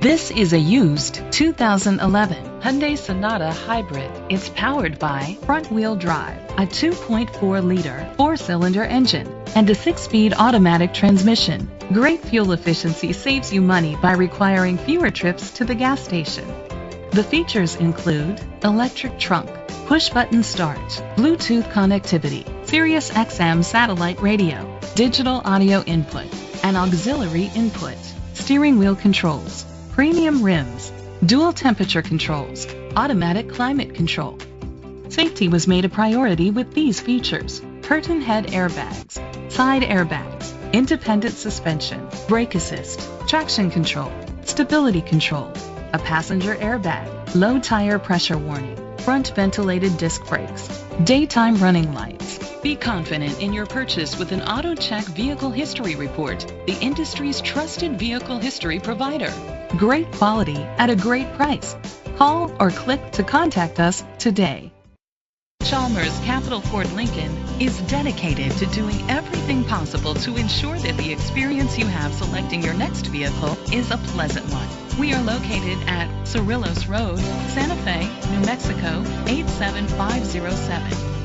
This is a used 2011 Hyundai Sonata Hybrid. It's powered by front-wheel drive, a 2.4-liter four-cylinder engine, and a 6-speed automatic transmission. Great fuel efficiency saves you money by requiring fewer trips to the gas station. The features include electric trunk, push-button start, Bluetooth connectivity, Sirius XM satellite radio, digital audio input, and auxiliary input, steering wheel controls, premium rims, dual temperature controls, automatic climate control. Safety was made a priority with these features: curtain head airbags, side airbags, independent suspension, brake assist, traction control, stability control, a passenger airbag, low tire pressure warning, front ventilated disc brakes, daytime running lights. Be confident in your purchase with an AutoCheck Vehicle History Report, the industry's trusted vehicle history provider. Great quality at a great price. Call or click to contact us today. Chalmers Capital Ford Lincoln is dedicated to doing everything possible to ensure that the experience you have selecting your next vehicle is a pleasant one. We are located at Cerrillos Road, Santa Fe, New Mexico 87507.